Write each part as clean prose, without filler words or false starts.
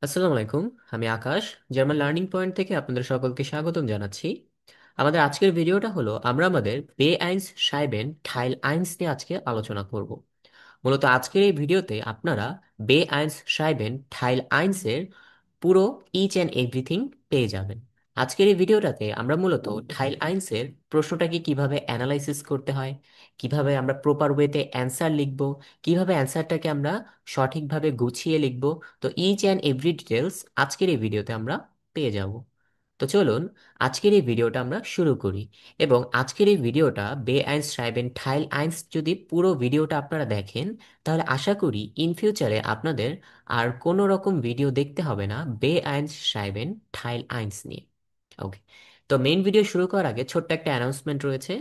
আসসালামু আলাইকুম। আমি আকাশ, জার্মান লার্নিং পয়েন্ট থেকে আপনাদের সকলকে স্বাগতম জানাচ্ছি। আমাদের আজকের ভিডিওটা হলো আমরা আমাদের বে আইনস সাইবেন ঠাইল আইনস নিয়ে আজকে আলোচনা করব। মূলত আজকের এই ভিডিওতে আপনারা বে আইনস সাইবেন ঠাইল আইনসের পুরো ইচ অ্যান্ড এভরিথিং পেয়ে যাবেন। আজকের এই ভিডিওটাতে আমরা মূলত ঠাইল আইনসের প্রশ্নটাকে কিভাবে অ্যানালাইসিস করতে হয়, কিভাবে আমরা প্রপার ওয়েতে অ্যান্সার লিখব, কিভাবে অ্যান্সারটাকে আমরা সঠিকভাবে গুছিয়ে লিখব, তো ইচ অ্যান্ড এভরি ডিটেলস আজকের এই ভিডিওতে আমরা পেয়ে যাব। তো চলুন আজকের এই ভিডিওটা আমরা শুরু করি। এবং আজকের এই ভিডিওটা বে আইনস schreiben ঠাইল আইনস যদি পুরো ভিডিওটা আপনারা দেখেন, তাহলে আশা করি ইন ফিউচারে আপনাদের আর কোনো রকম ভিডিও দেখতে হবে না বে আইনস schreiben ঠাইল আইনস নিয়ে। ওকে, তো মেইন ভিডিও শুরু করার আগে ছোট্ট একটা অ্যানাউন্সমেন্ট রয়েছে।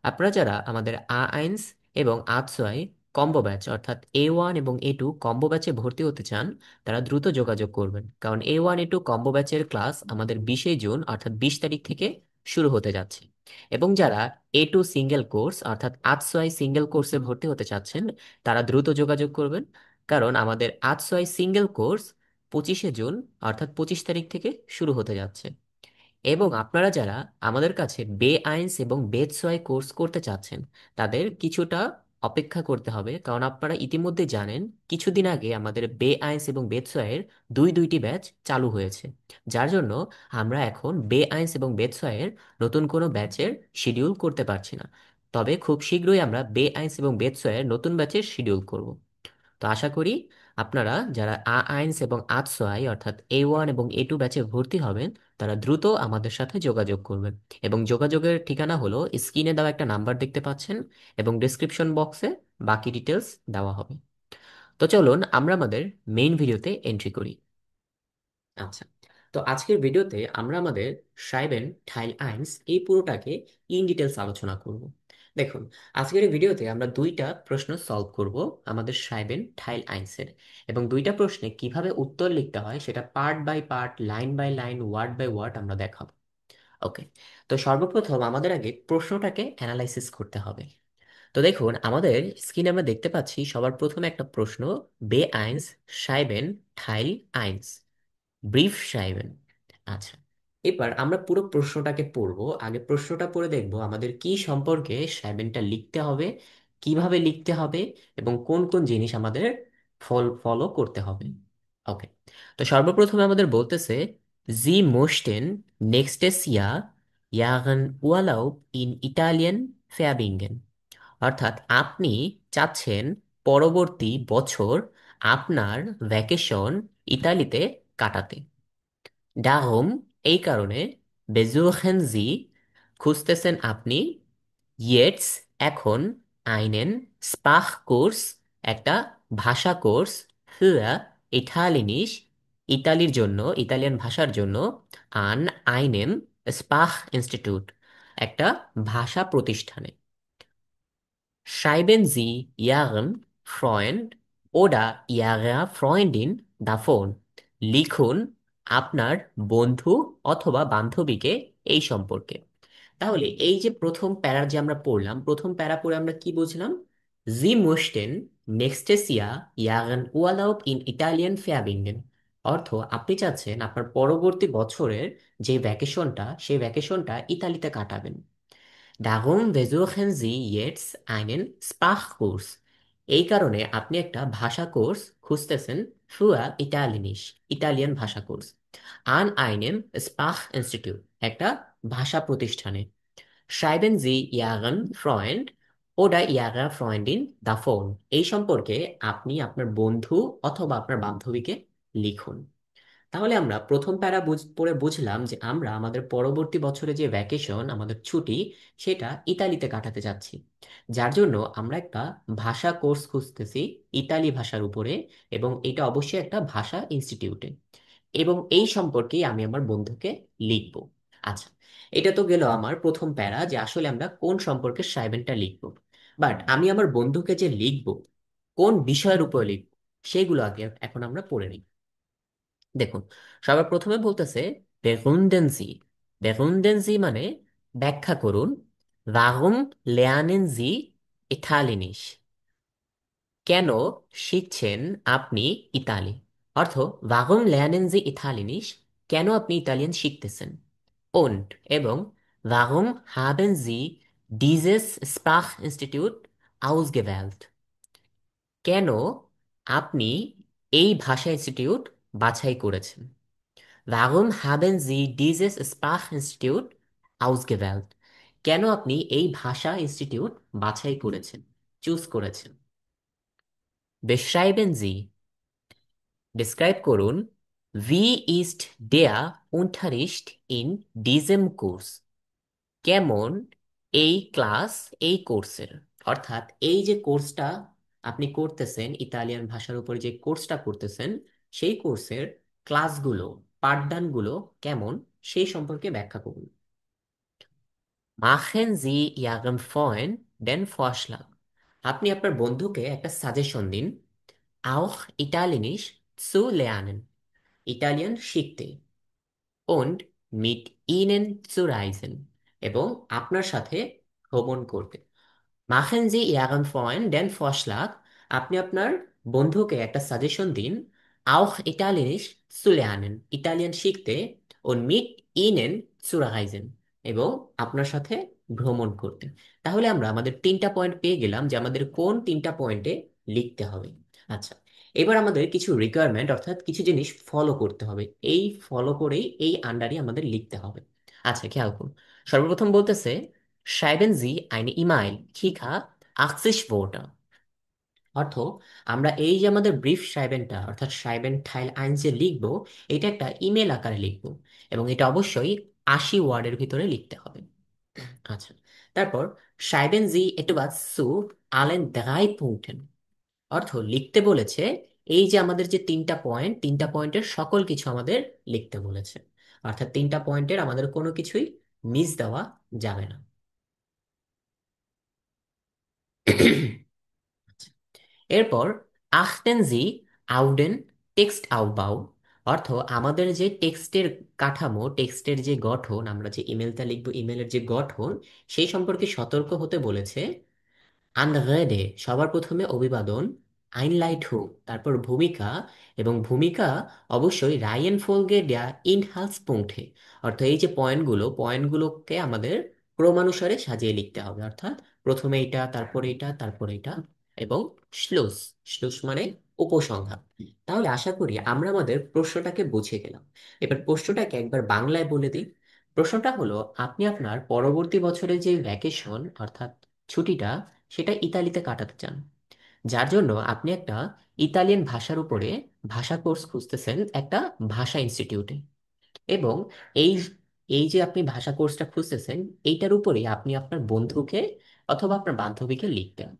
আপনারা যারা আমাদের আইনস এবং আতসোয়াই কম্বো ব্যাচ অর্থাৎ A1 এবং A2 কম্বো ব্যাচে ভর্তি হতে চান, তারা দ্রুত যোগাযোগ করবেন, কারণ A1 A2 কম্বো ব্যাচের ক্লাস আমাদের 20 জুন অর্থাৎ 20 তারিখ থেকে শুরু হতে যাচ্ছে। এবং যারা A2 সিঙ্গেল কোর্স অর্থাৎ আতসোয়াই সিঙ্গেল কোর্সে ভর্তি হতে চাচ্ছেন, তারা দ্রুত যোগাযোগ করবেন, কারণ আমাদের আতসোয়াই সিঙ্গেল কোর্স 25 জুন অর্থাৎ 25 তারিখ থেকে শুরু হতে যাচ্ছে। এবং আপনারা যারা আমাদের কাছে বে আইনস এবং বেতসোয়াই কোর্স করতে চাচ্ছেন, তাদের কিছুটা অপেক্ষা করতে হবে, কারণ আপনারা ইতিমধ্যে জানেন কিছুদিন আগে আমাদের বে আইনস এবং বেতসোয়াইয়ের দুইটি ব্যাচ চালু হয়েছে। যার জন্য আমরা এখন বে আইনস এবং বেতসোয়াইয়ের নতুন কোনো ব্যাচের শিডিউল করতে পারছি না। তবে খুব শীঘ্রই আমরা বে আইনস এবং বেতসোয়াইয়ের নতুন ব্যাচের শিডিউল করব। তো আশা করি আপনারা যারা আইনস এবং আতসোয়াই অর্থাৎ A1 এবং A2 ব্যাচে ভর্তি হবেন, তারা দ্রুত আমাদের সাথে যোগাযোগ করবেন। এবং যোগাযোগের ঠিকানা হলো স্ক্রিনে দেওয়া একটা নাম্বার দেখতে পাচ্ছেন, এবং ডিসক্রিপশন বক্সে বাকি ডিটেলস দেওয়া হবে। তো চলুন আমরা আমাদের মেইন ভিডিওতে এন্ট্রি করি। আচ্ছা, তো আজকের ভিডিওতে আমরা আমাদের সাইবেন ঠাইল আইনস এই পুরোটাকে ইন ডিটেলস আলোচনা করব। দেখুন, আজকের এই ভিডিওতে আমরা দুইটা প্রশ্ন সলভ করব আমাদের সাইবেন ঠাইল আইনসের, এবং দুইটা প্রশ্নে কিভাবে উত্তর লিখতে হয় সেটা part by part, line by line, word by word আমরা দেখাবো। ওকে, তো সর্বপ্রথম আমাদের আগে প্রশ্নটাকে অ্যানালাইসিস করতে হবে। তো দেখুন, আমাদের স্ক্রিনে আমরা দেখতে পাচ্ছি সবার প্রথমে একটা প্রশ্ন, বে আইনস সাইবেন ঠাইল আইনস ব্রিফ সাইবেন। আচ্ছা, এবার আমরা পুরো প্রশ্নটাকে পড়বো। আগে প্রশ্নটা পড়ে দেখবো আমাদের কি সম্পর্কে সাইবেনটা লিখতে হবে, কিভাবে লিখতে হবে, এবং কোন কোন জিনিস আমাদের ফলো করতে হবে। ওকে, তো সর্বপ্রথমে আমাদের বলতেছে জি মোস্টেন নেক্সটেস ইয়াগন উরলাub ইন ইটালিয়ান ফ্যাবিঙ্গেন। অর্থাৎ আপনি চাচ্ছেন পরবর্তী বছর আপনার ভ্যাকেশন ইতালিতে কাটাতে। ডাহম, এই কারণে, বেজুহেন জি, খুঁজতেছেন আপনি, ইয়েটস, এখন, আইনেন, স্পাহ কোর্স, একটা ভাষা কোর্স, ফিয়া, ইটালিনিস, ইতালির জন্য, ইতালিয়ান ভাষার জন্য, আন আইনেম স্পাহ ইনস্টিটিউট, একটা ভাষা প্রতিষ্ঠানে। Schreiben Sie Ihrem Freund oder Ihrer Freundin davon, লিখুন আপনার বন্ধু অথবা বান্ধবীকে এই সম্পর্কে। তাহলে এই যে প্রথম প্যারা যে আমরা পড়লাম, প্রথম প্যারা পড়ে আমরা কি বুঝলাম? জি মোস্টেন nächstes Jahr Ihren Urlaub in Italien verbringen। অর্থ, আপনি চাচ্ছেন আপনার পরবর্তী বছরের যে ভ্যাকেশনটা, সেই ভ্যাকেশনটা ইতালিতে কাটাবেন। Darum versuchen Sie jetzt einen Sprachkurs। এই কারণে আপনি একটা ভাষা কোর্স খুঁজতেছেন, für Italienisch, ইতালিয়ান ভাষা কোর্স, an einem Sprachinstitut, একটা ভাষা প্রতিষ্ঠানে। Schreiben Sie Ihren Freund oder Ihrer Freundin davon। এই সম্পর্কে আপনি আপনার বন্ধু অথবা আপনার বান্ধবীকে লিখুন। তাহলে আমরা প্রথম প্যারা পড়ে বুঝলাম যে আমরা আমাদের পরবর্তী বছরে যে ভ্যাকেশন, আমাদের ছুটি, সেটা ইতালিতে কাটাতে যাচ্ছি। যার জন্য আমরা একটা ভাষা কোর্স খুঁজতেছি ইতালি ভাষার উপরে, এবং এটা অবশ্যই একটা ভাষা ইনস্টিটিউটে, এবং এই সম্পর্কেই আমি আমার বন্ধুকে লিখবো। আচ্ছা, এটা তো গেল আমার প্রথম প্যারা যে আসলে আমরা কোন সম্পর্কে সাইবেনটা লিখবো। বাট আমি আমার বন্ধুকে যে লিখবো, কোন বিষয়ের উপর লিখবো, সেগুলো আগে এখন আমরা পড়ে নিই। দেখুন, সবার প্রথমে বলতেছে begründen Sie। begründen Sie মানে ব্যাখ্যা করুন। warum lernen Sie Italienisch? কেন শিখছেন আপনি ইতালি? অর্থ warum lernen Sie Italienisch? কেন আপনি ইতালিয়ান শিখতেছেন? und এবং warum haben Sie dieses Sprachinstitut ausgewählt? কেন আপনি এই ভাষা ইনস্টিটিউট বাছাই করেছেন? Warum haben Sie dieses Sprachinstitut ausgewählt? কেন আপনি এই ভাষা ইনস্টিটিউট বাছাই করেছেন, চুজ করেছেন? Beschreiben Sie, describe করুন, Wie ist der Unterricht in diesem Kurs? কেমন এই ক্লাস এই কোর্সের? অর্থাৎ এই যে কোর্সটা আপনি করতেছেন, ইতালিয়ান ভাষার উপরে যে কোর্সটা করতেছেন, সেই কোর্সের ক্লাসগুলো, পাঠদানগুলো কেমন, সেই সম্পর্কে ব্যাখ্যা করুন। Machen Sie Ihrem Freund den Vorschlag, আপনি আপনার বন্ধুকে একটা সাজেশন দিন, auch Italienisch zu lernen, Italian শিখতে, und mit ihnen zu reisen, এবং আপনার সাথে ভ্রমণ করতে। Machen Sie Ihrem Freund den Vorschlag, আপনি আপনার বন্ধুকে একটা সাজেশন দিন, auch Italienisch zu lernen, Italian শিখতে, und mit ihnen zu reisen, এবং আপনার সাথে ভ্রমণ করতে। তাহলে আমরা আমাদের তিনটা পয়েন্ট পেয়ে গেলাম যে আমাদের কোন তিনটা পয়েন্টে লিখতে হবে। আচ্ছা, এবার আমাদের কিছু রিকোয়ারমেন্ট অর্থাৎ কিছু জিনিস ফলো করতে হবে, এই ফলো করেই এই আন্ডারে আমাদের লিখতে হবে। আচ্ছা, খেয়াল করুন, সর্বপ্রথম বলতেছে schreiben Sie eine E-Mail, Kika 80 Wörter। অর্থ আমরা এই যে আমাদের ব্রিফ সাইবেনটা অর্থাৎ সাইবেন টাইল আইন যে লিখবো, এটা একটা ইমেল আকারে লিখবো, এবং এটা অবশ্যই 80 ওয়ার্ডের ভিতরে লিখতে হবে। আচ্ছা, তারপর schreiben Sie etwas zu allen 3 Punkten। অর্থ লিখতে বলেছে এই যে আমাদের যে তিনটা পয়েন্ট, তিনটা পয়েন্টের সকল কিছু আমাদের লিখতে বলেছে, অর্থাৎ তিনটা পয়েন্টের আমাদের কোনো কিছুই মিস দেওয়া যাবে না। এরপর achten Sie auf den Textaufbau, অর্থ আমাদের যে টেক্সটের কাঠামো, টেক্সটের যে গঠন, আমরা যে ইমেলটা লিখবো, ইমেলের যে গঠন, সেই সম্পর্কে সতর্ক হতে বলেছে। আনরেডে সবার প্রথমে অভিবাদন, আইনলাইটহু তারপর ভূমিকা, এবং ভূমিকা অবশ্যই রাইয়েন ফোলগে ড্যা ইনহালস পুংঠে, অর্থাৎ এই যে পয়েন্টগুলো, পয়েন্টগুলোকে আমাদের ক্রমানুসারে সাজিয়ে লিখতে হবে, অর্থাৎ প্রথমে এটা, তারপরে এটা, তারপরে এটা, এবং শ্লুস, শ্লুস মানে উপসংহার। তাহলে আশা করি আমরা আমাদের প্রশ্নটাকে বুঝে গেলাম। এবার প্রশ্নটাকে একবার বাংলায় বলে দিই। প্রশ্নটা হলো, আপনি আপনার পরবর্তী বছরে যে ভ্যাকেশন অর্থাৎ ছুটিটা, সেটা ইতালিতে কাটাতে চান, যার জন্য আপনি একটা ইতালিয়ান ভাষার উপরে ভাষা কোর্স খুঁজতেছেন একটা ভাষা ইনস্টিটিউটে, এবং এই এই যে আপনি ভাষা কোর্সটা খুঁজতেছেন, এইটার উপরে আপনি আপনার বন্ধুকে অথবা আপনার বান্ধবীকে লিখবেন।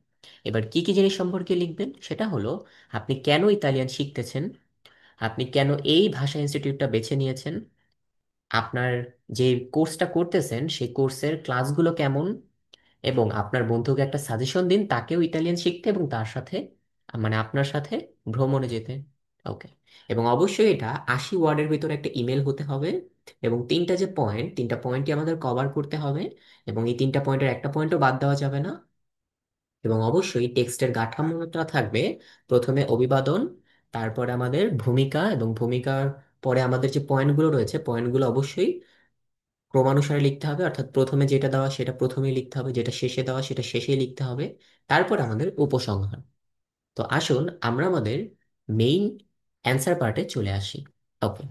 এবার কি কি জিনিস সম্পর্কে লিখবেন সেটা হলো, আপনি কেন ইতালিয়ান শিখতেছেন, আপনি কেন এই ভাষা ইনস্টিটিউটটা বেছে নিয়েছেন, আপনার যে কোর্সটা করতেছেন সেই কোর্সের ক্লাসগুলো কেমন, এবং আপনার বন্ধুকে একটা সাজেশন দিন তাকেও ইটালিয়ান শিখতে এবং তার সাথে মানে আপনার সাথে ভ্রমণে যেতে। ওকে, এবং অবশ্যই এটা 80 ওয়ার্ডের ভিতরে একটা ইমেল হতে হবে, এবং তিনটা যে পয়েন্ট, তিনটা পয়েন্টই আমাদের কভার করতে হবে, এবং এই তিনটা পয়েন্টের একটা পয়েন্টও বাদ দেওয়া যাবে না। এবং অবশ্যই টেক্সটের কাঠামোটা থাকবে, প্রথমে অভিবাদন, তারপরে আমাদের ভূমিকা, এবং ভূমিকার পরে আমাদের যে পয়েন্টগুলো রয়েছে, পয়েন্টগুলো অবশ্যই ক্রমানুসারে লিখতে হবে, অর্থাৎ প্রথমে যেটা দেওয়া সেটা প্রথমেই লিখতে হবে, যেটা শেষে দেওয়া সেটা শেষেই লিখতে হবে, তারপর আমাদের উপসংহার। তো আসুন আমরা আমাদের মেইন অ্যান্সার পার্টে চলে আসি। ওকে,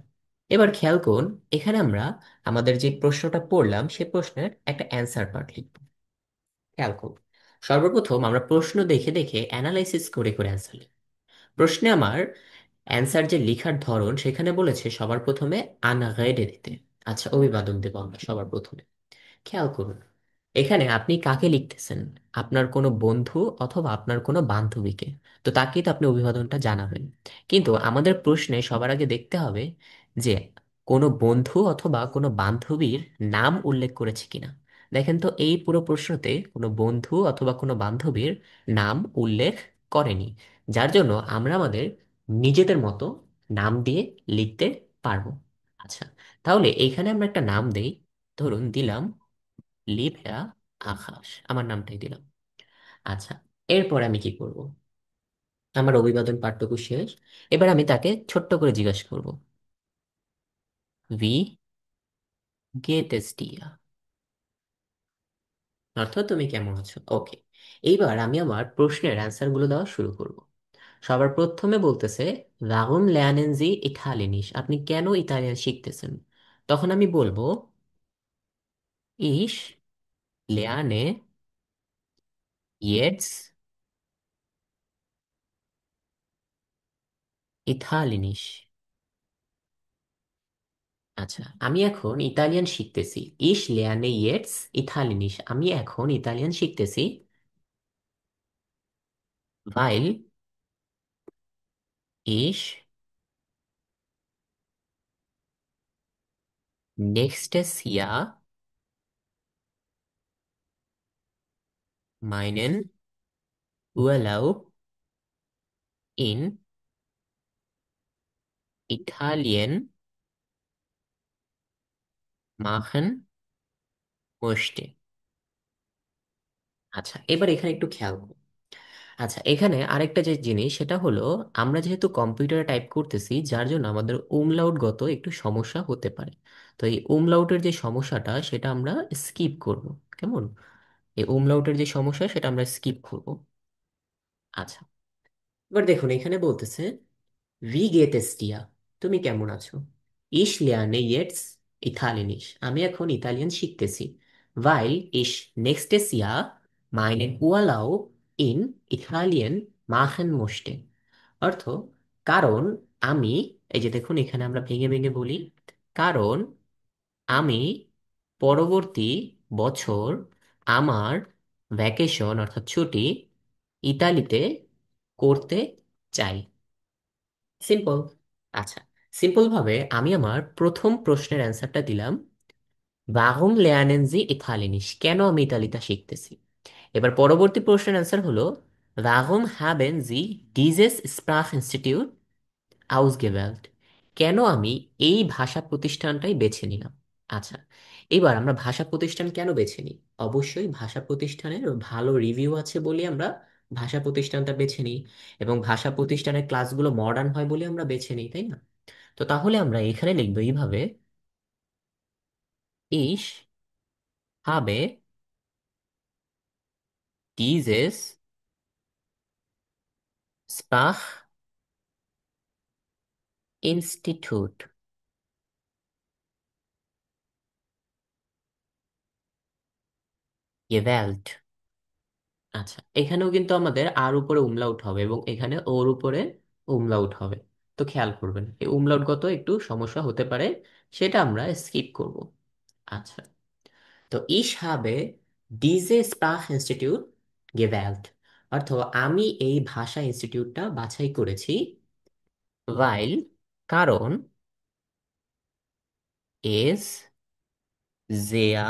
এবার খেয়াল করুন, এখানে আমরা আমাদের যে প্রশ্নটা পড়লাম সেই প্রশ্নের একটা অ্যান্সার পার্ট লিখব। খেয়াল করুন, সর্বপ্রথম আমরা প্রশ্ন দেখে দেখে অ্যানালাইসিস করে করে অ্যান্সার লিখব। প্রশ্নে আমার অ্যান্সার যে লেখার ধরন, সেখানে বলেছে সবার প্রথমে আনগাইডে দিতে। আচ্ছা, অভিবাদন দেবো আমরা সবার প্রথমে। খেয়াল করুন, এখানে আপনি কাকে লিখতেছেন, আপনার কোনো বন্ধু অথবা আপনার কোনো বান্ধবীকে, তো তাকেই তো আপনি অভিবাদনটা জানাবেন। কিন্তু আমাদের প্রশ্নে সবার আগে দেখতে হবে যে কোনো বন্ধু অথবা কোনো বান্ধবীর নাম উল্লেখ করেছে কিনা। দেখেন তো, এই পুরো প্রশ্নতে কোনো বন্ধু অথবা কোনো বান্ধবীর নাম উল্লেখ করেনি, যার জন্য আমরা আমাদের নিজেদের মতো নাম দিয়ে লিখতে পারবো। আচ্ছা, তাহলে এইখানে আমরা একটা নাম দেই, ধরুন দিলাম লিভা আকাশ, আমার নামটাই দিলাম। আচ্ছা, এরপর আমি কি করব, আমার অভিবাদন পাঠটুকু শেষ। এবার আমি তাকে ছোট্ট করে জিজ্ঞাসা করব, ভি গেটেস দিয়া, অর্থাৎ তুমি কেমন আছো। ওকে, এইবার আমি আমার প্রশ্নের অ্যান্সার গুলো দেওয়া শুরু করব। সবার প্রথমে বলতেছে, warum lernen Sie Italienisch? আপনি কেন ইতালিয়ান শিখতেছেন? তখন আমি বলবো, ich lerne jetzt Italienisch। আচ্ছা, আমি এখন ইতালিয়ান শিখতেছি। ich lerne jetzt Italienisch, আমি এখন ইতালিয়ান শিখতেছি, weil ich nächstes Jahr meinen Urlaub in Italien machen möchte। আচ্ছা, এবার এখানে একটু খেয়াল করো। আচ্ছা, এখানে আরেকটা যে জিনিস সেটা হলো, আমরা যেহেতু কম্পিউটারে টাইপ করতেছি, যার জন্য আমাদের umlaut গত একটু সমস্যা হতে পারে। তো এই umlaut-এর যে সমস্যাটা সেটা আমরা স্কিপ করব। কেমন? এই umlaut-এর যে সমস্যা সেটা আমরা স্কিপ করব। আচ্ছা, এবার দেখুন এখানে বলতেছে, ভি গেটেস্টিয়া, তুমি কেমন আছো? Ich lerne jetzt Italienisch, আমি এখন ইতালিয়ান শিখতেছি। Weil ich nächstes Jahr meinen Urlaub in Italien machen möchte। অর্থ, কারণ আমি, এই যে দেখুন এখানে আমরা ভেঙে ভেঙে বলি, কারণ আমি পরবর্তী বছর আমার ভ্যাকেশন অর্থাৎ ছুটি ইতালিতে করতে চাই। সিম্পল। আচ্ছা, সিম্পল ভাবে আমি আমার প্রথম প্রশ্নের অ্যান্সারটা দিলাম, warum lernen Sie Italienisch? কেন আমি ইতালিটা শিখতেছি। এবার পরবর্তী প্রশ্নের অ্যান্সার হলো, warum haben Sie dieses Sprachinstitut ausgewählt? কেন আমি এই ভাষা প্রতিষ্ঠানটাই বেছে নিলাম। আচ্ছা, এবার আমরা ভাষা প্রতিষ্ঠান কেন বেছে নিই? অবশ্যই ভাষা প্রতিষ্ঠানের ভালো রিভিউ আছে বলে আমরা ভাষা প্রতিষ্ঠানটা বেছে নিই, এবং ভাষা প্রতিষ্ঠানের ক্লাসগুলো মডার্ন হয় বলে আমরা বেছে নিই, তাই না? তো তাহলে আমরা এখানে লিখবো এইভাবে, ich habe dieses Sprachinstitut gewählt। আচ্ছা, এখানেও কিন্তু আমাদের আর উপরে উমলাউট হবে এবং এখানে ওর উপরে উমলাউট হবে। তো খেয়াল করবেন এই উমলাউট গত একটু সমস্যা হতে পারে, সেটা আমরা স্কিপ করব। আচ্ছা, তো ich habe diese Sprachinstitut gewählt, অর্থ আমি এই ভাষা ইনস্টিটিউটটা বাছাই করেছি, weil, কারণ, es sehr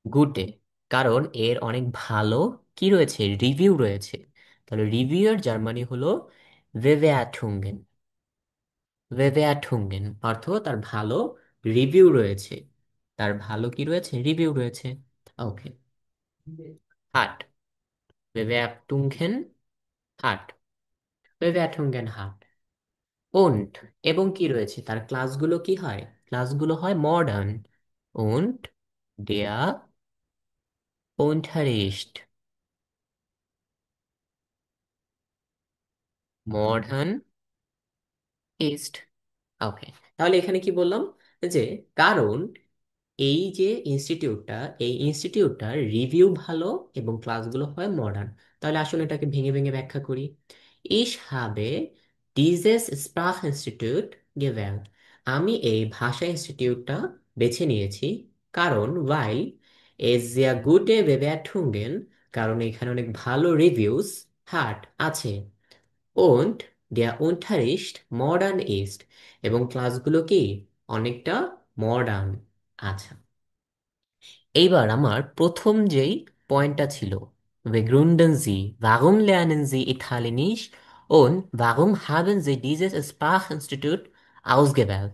গুডে, কারণ এর অনেক ভালো কি রয়েছে, রিভিউ রয়েছে। তাহলে রিভিউ এর জার্মানি হলো বেবেয়াঠুঙ্গেন। বেবেয়াঠুঙ্গেন অর্থ তার ভালো রিভিউ রয়েছে, তার ভালো কি রয়েছে, রিভিউ রয়েছে। ওকে, হাট, বেবেয়াঠুঙ্গেন হাট, বেবেয়াঠুঙ্গেন হাট। ওন্ট, এবং কি রয়েছে, তার ক্লাসগুলো কি হয়, ক্লাসগুলো হয় মডার্ন। ওন্ট দেয়া Unterricht মডার্ন ইস্ট। ওকে, তাহলে এখানে কি বললাম, যে কারণ এই যে ইনস্টিটিউটটা, এই ইনস্টিটিউটটার রিভিউ ভালো এবং ক্লাসগুলো হয় মডার্ন। তাহলে আসলে এটাকে ভেঙে ভেঙে ব্যাখ্যা করি। Ich habe dieses Sprachinstitut gewählt, আমি এই ভাষা ইনস্টিটিউটটা বেছে নিয়েছি, কারণ weil es sehr gute Bewertungen, কারণ এখানে অনেক ভালো রিভিউস hat আছে, und der Unterricht modern ist, এবং ক্লাসগুলো কি অনেকটা মডার্ন। আচ্ছা, এইবার আমার প্রথম যেই পয়েন্টটা ছিল, begründen Sie, warum lernen Sie Italienisch und warum haben Sie dieses Sprachinstitut ausgewählt?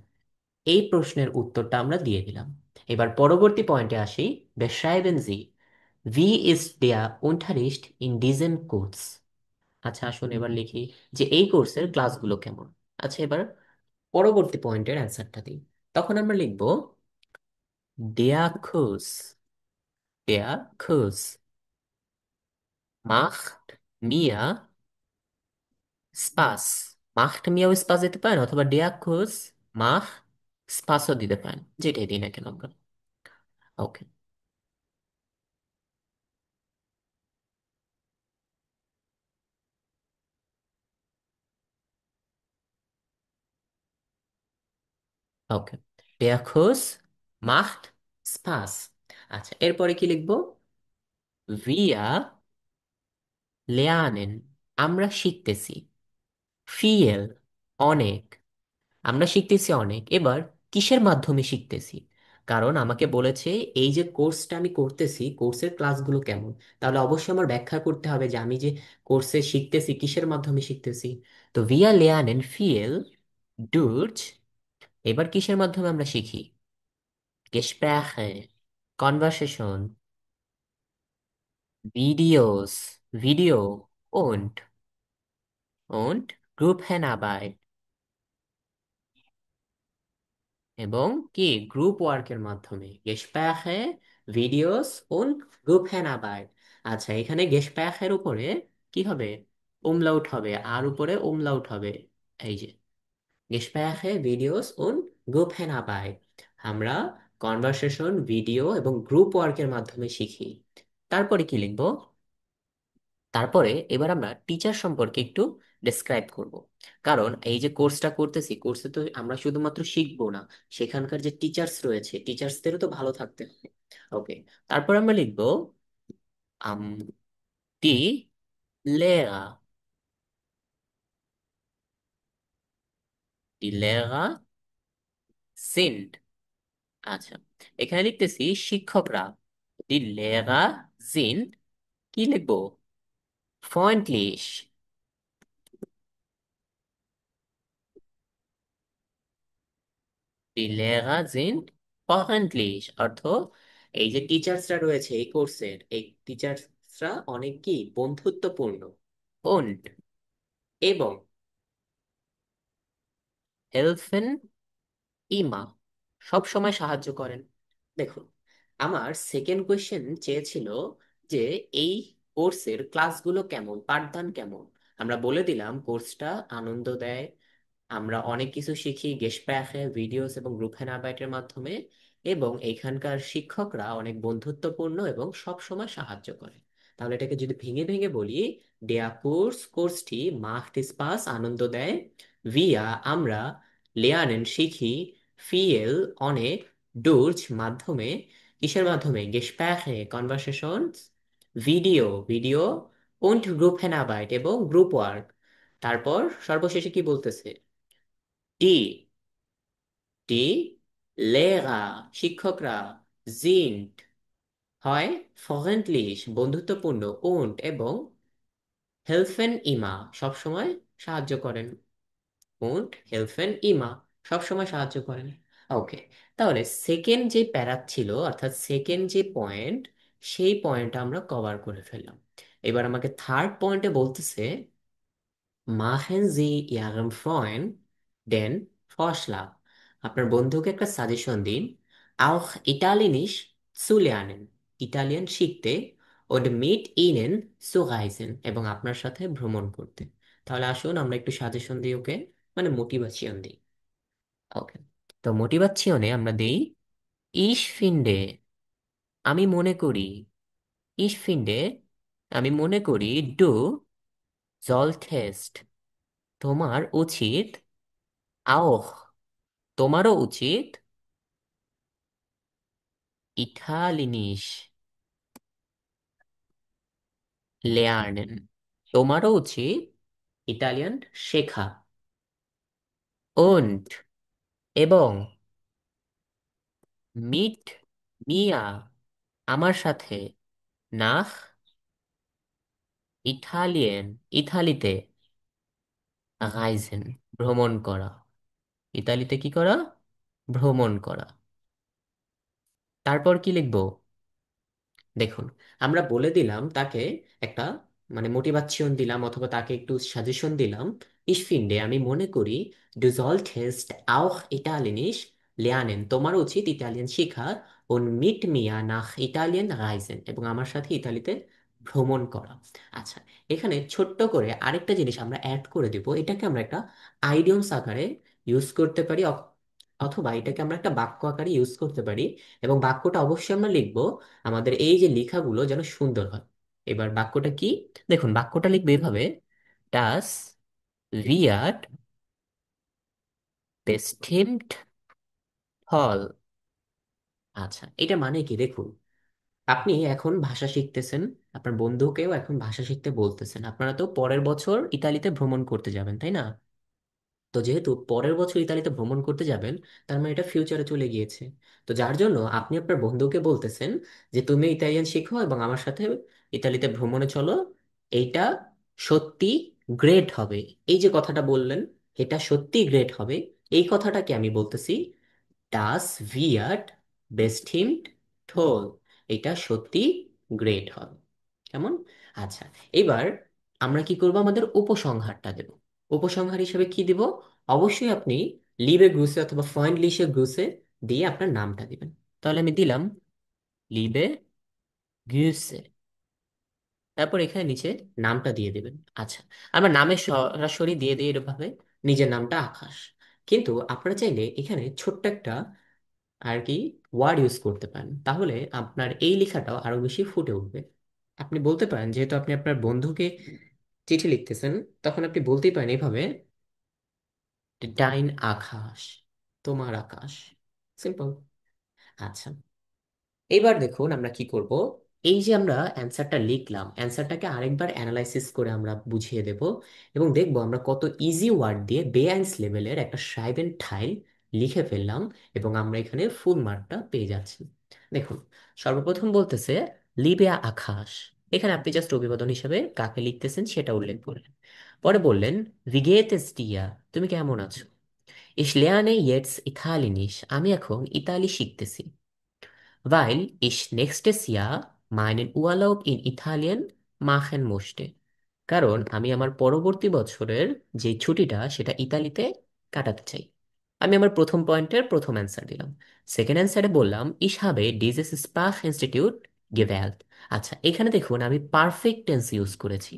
এই প্রশ্নের উত্তরটা আমরা দিয়ে দিলাম। এবার পরবর্তী পয়েন্টে আসি, beschreiben Sie, wie ist der Unterricht in diesem Kurs? আচ্ছা আসুন এবার লিখি যে এই কোর্সের ক্লাসগুলো কেমন। আচ্ছা এবার পরবর্তী পয়েন্টের অ্যান্সারটা দিই। তখন আমরা লিখব Der Kurs, der Kurs macht mir Spaß. macht mir Spaß দিতে পারেন, অথবা der Kurs macht Spaßও দিতে পারেন, যেটাই দিই না কেন আমরা। ওকে। ওকে, der Kurs macht Spaß। আচ্ছা এরপরে কি লিখবো? Wir lernen, আমরা শিখতেছি। viel, অনেক, আমরা শিখতেছি অনেক। এবার কিসের মাধ্যমে শিখতেছি? কারণ আমাকে বলেছে এই যে কোর্সটা আমি করতেছি, কোর্সের ক্লাসগুলো কেমন। তাহলে অবশ্যই আমার ব্যাখ্যা করতে হবে যে আমি যে কোর্সে শিখতেছি কিসের মাধ্যমে শিখতেছি। তো wir lernen viel durch, এবার কিসের মাধ্যমে আমরা শিখি? Gespräche, Conversation, Videos, Video und Gruppenarbeit, এবং কি গ্রুপ ওয়ার্কের মাধ্যমে। গেসপ্যাখে, ভিডিওস und Gruppenarbeit। আচ্ছা এখানে গেসপ্যাখের উপরে কি হবে? umlaut হবে, আর উপরে umlaut হবে। এই যে গেসপ্যাখে, ভিডিওস und Gruppenarbeit, আমরা কনভারসেশন, ভিডিও এবং গ্রুপ ওয়ার্কের মাধ্যমে শিখি। তারপরে কি লিখবো? তারপরে এবার আমরা টিচার সম্পর্কে একটু ডেসক্রাইব করব। কারণ এই যে কোর্সটা করতেছি, কোর্সে তো আমরা শুধুমাত্র শিখবো না, সেখানকার যে টিচার্স রয়েছে টিচার্সদেরও তো ভালো থাকতে হবে। ওকে, তারপর আমরা লিখবো আম টি লেগা, টি লেগা সিন্ট। আচ্ছা এখানে লিখতেছি শিক্ষকরা, টি লেগা সিন্ট, কি লিখবো? ফ্রন্টলিশ, Die Lehrer sind freundlich, অর্থ এই যে টিচার্সরা রয়েছে এই কোর্সের, এই টিচার্সরা অনেক কি বন্ধুত্বপূর্ণ। und, এবং helfen immer, সব সময় সাহায্য করেন। দেখুন, আমার সেকেন্ড কোয়েশ্চেন চেয়েছিল যে এই কোর্সের ক্লাসগুলো কেমন, পাঠদান কেমন। আমরা বলে দিলাম কোর্সটা আনন্দ দেয়, আমরা অনেক কিছু শিখি গেসপ্রাখে, ভিডিওস এবং গ্রুপহেনাবাইটের মাধ্যমে, এবং এখানকার শিক্ষকরা অনেক বন্ধুত্বপূর্ণ এবং সব সময় সাহায্য করে। তাহলে এটাকে যদি ভেঙে ভেঙে বলি, দেয়া কোর্স, কোর্সটি মাখট স্পাস, আনন্দ দেয়। ভিয়া, আমরা লেয়ারেন, শিখি। ফিয়েল, অনেক। ডুর্চ, মাধ্যমে। কিসের মাধ্যমে? গেসপ্রাখে, কনভারসেশনস। Video, video. und গ্রুপহেনাবাইট, এবং গ্রুপ ওয়ার্ক। তারপর সর্বশেষে কি বলতেছে? টি, টি লেগা, শিক্ষকরা। জিন্ট, হয় ফ্রেন্ডলিশ, বন্ধুত্বপূর্ণ। und, এবং হেলফেন ইমা, সবসময় সাহায্য করেন। und হেলফেন ইমা, সবসময় সাহায্য করেন। ওকে, তাহলে সেকেন্ড যে প্যারা ছিল, অর্থাৎ সেকেন্ড যে পয়েন্ট, সেই পয়েন্টটা আমরা কভার করে ফেললাম। এবার আমাকে থার্ড পয়েন্টে বলতেছে Machen Sie Ihrem Freund den Vorschlag, আপনার বন্ধুকে একটা সাজেশন দিন, auch Italienisch zu lernen, Italian শিখতে, und mit Ihnen zu reisen, এবং আপনার সাথে ভ্রমণ করতে। তাহলে আসুন আমরা একটু সাজেশন দিই ওকে, মানে মোটিভেশন দিই। ওকে, তো মোটিভেশনে আমরা দেই ich finde, আমি মনে করি। ich finde, আমি মনে করি। du solltest, তোমার উচিত। auch, তোমারও উচিত। ইটালিনিস লেয়ার্নেন, তোমারও উচিত ইটালিয়ান শেখা। und, এবং মিট মিয়া, আমার সাথে। নাহ ইটালিয়ান, ইতালিতে। রাইজেন, ভ্রমণ করা। ইতালিতে কি করা? ভ্রমণ করা। তারপর কি লিখবো? দেখুন, আমরা বলে দিলাম তাকে একটা মানে মোটিভেশন দিলাম অথবা তাকে একটু সাজেশন দিলাম। Ich finde, আমি মনে করি, du solltest auch Italienisch lernen, তোমার উচিত ইতালিয়ান শেখা, und mit mir nach Italien reisen, এবং আমার সাথে ইতালিতে ভ্রমণ করা। আচ্ছা, এখানে ছোট্ট করে আরেকটা জিনিস আমরা অ্যাড করে দিব, এটাকে আমরা একটা আইডিয়মস আকারে ইউজ করতে পারি, অথবা এটাকে আমরা একটা বাক্য আকারে ইউজ করতে পারি। এবং বাক্যটা অবশ্যই আমরা লিখবো আমাদের এই যে লেখাগুলো যেন সুন্দর হয়। এবার বাক্যটা কি? দেখুন, বাক্যটা লিখবে এভাবে: ডাস ভিয়াট বেস্টিমড হল। আচ্ছা, এটা মানে কি দেখুন, আপনি এখন ভাষা শিখতেছেন, আপনার বন্ধুকেও এখন ভাষা শিখতে বলতেছেন, আপনারা তো পরের বছর ইতালিতে ভ্রমণ করতে যাবেন, তাই না? তো যেহেতু পরের বছর ইতালিতে ভ্রমণ করতে যাবেন, তার মানে এটা ফিউচারে চলে গিয়েছে। তো যার জন্য আপনি আপনার বন্ধুকে বলতেছেন যে তুমি ইতালিয়ান শিখো এবং আমার সাথে ইতালিতে ভ্রমণে চলো। এইটা সত্যি গ্রেট হবে। এই যে কথাটা বললেন, এটা সত্যি গ্রেট হবে, এই কথাটাকে আমি বলতেছি ডাস ভিয়াট বেস্টিমড টোল। এটা সত্যি গ্রেট হবে। কেমন? আচ্ছা, এবার আমরা কি করব, আমাদের উপসংহারটা দেব। উপসংহার হিসেবে কি দিব? অবশ্যই আপনি লিবে গ্রুসে অথবা ফ্রেন্ডলিশে গ্রুসে দিয়ে আপনার নামটা দিবেন। তাহলে আমি দিলাম লিবে গ্রুসে, তারপর এখানে নিচে নামটা দিয়ে দেবেন। আচ্ছা, আমরা নামে সরাসরি দিয়ে দিই এভাবে, নিজের নামটা আকাশ। কিন্তু আপনারা চাইলে এখানে ছোট্ট একটা আর কি ওয়ার্ড ইউজ করতে পারেন, তাহলে আপনার এই লেখাটাও আরো বেশি ফুটে উঠবে। আপনি বলতে পারেন, যেহেতু আপনি আপনার বন্ধুকে চিঠি লিখতেছেন, তখন আপনি বলতেই পারেন এইভাবে: ডাইন আকাশ, তোমার আকাশ। সিম্পল। আচ্ছা, এবার দেখুন আমরা কি করব। এই যে আমরা অ্যান্সারটা লিখলাম, অ্যান্সারটাকে আরেকবার অ্যানালাইসিস করে আমরা বুঝিয়ে দেব, এবং দেখব আমরা কত ইজি ওয়ার্ড দিয়ে বেআইনস লেভেলের একটা সাইবেন ঠাইল লিখে ফেললাম, এবং আমরা এখানে ফুল মার্কটা পেয়ে যাচ্ছি। দেখুন, সর্বপ্রথম বলতেছে লিবেয়া আকাশ। এখানে আপনি জাস্ট অভিবাদন হিসেবে কাকে লিখতেছেন সেটা উল্লেখ করলেন। পরে বললেন ভিগেতেস টিয়া, তুমি কেমন আছো? Ich lerne jetzt Italienisch, আমি এখন ইতালি শিখতেছি। Weil ich nächstes Jahr meinen Urlaub in Italien machen möchte, কারণ আমি আমার পরবর্তী বছরের যে ছুটিটা সেটা ইতালিতে কাটাতে চাই। আমি আমার প্রথম পয়েন্টের প্রথম অ্যান্সার দিলাম। সেকেন্ড অ্যান্সারে বললাম ich habe dieses Sprachinstitut gewählt। আচ্ছা, এখানে দেখুন আমি পারফেক্ট টেন্স ইউজ করেছি।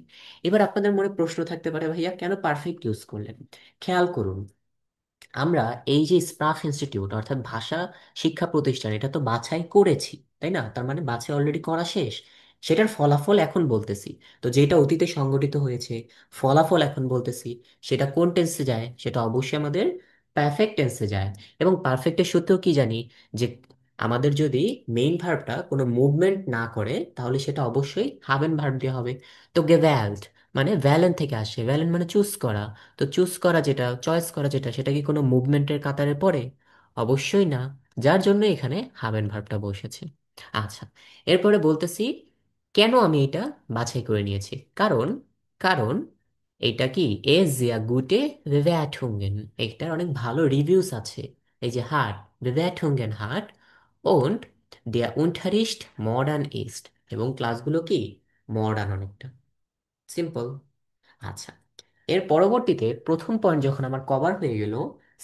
এবার আপনাদের মনে প্রশ্ন থাকতে পারে, ভাইয়া কেন পারফেক্ট ইউজ করলেন? খেয়াল করুন, আমরা এই যে স্প্রাখ ইনস্টিটিউট অর্থাৎ ভাষা শিক্ষা প্রতিষ্ঠান, এটা তো বাছাই করেছি, তাই না? তার মানে বাছাই অলরেডি করা শেষ, সেটার ফলাফল এখন বলতেছি। তো যেটা অতীতে সংঘটিত হয়েছে, ফলাফল এখন বলতেছি, সেটা কোন টেন্সে যায়? সেটা অবশ্যই আমাদের পারফেক্ট টেন্সে যায়। এবং পারফেক্টের সূত্রেও কি জানি, যে আমাদের যদি মেইন ভার্বটা কোনো মুভমেন্ট না করে, তাহলে সেটা অবশ্যই হাবেন ভার্ব দিয়ে হবে। তো গেভ্যাল্ট মানে ভ্যালেন থেকে আসে, ভ্যালেন মানে চুজ করা। তো চুজ করা যেটা, চয়েস করা যেটা, সেটা কি কোনো মুভমেন্টের কাতারে পড়ে? অবশ্যই না। যার জন্য এখানে হাবেন ভার্বটা বসেছে। আচ্ছা, এরপরে বলতেছি কেন আমি এটা বাছাই করে নিয়েছি। কারণ কারণ এটা কি এ জিয়া গুটে বেwertungen, এটার অনেক ভালো রিভিউস আছে। এই যে হার্ট, বেwertungen হার্ট, und der Unterricht মডার্ন ist, এবং ক্লাসগুলো কি মডার্ন অনেকটা। সিম্পল। আচ্ছা, এর পরবর্তীতে প্রথম পয়েন্ট যখন আমার কভার হয়ে গেল,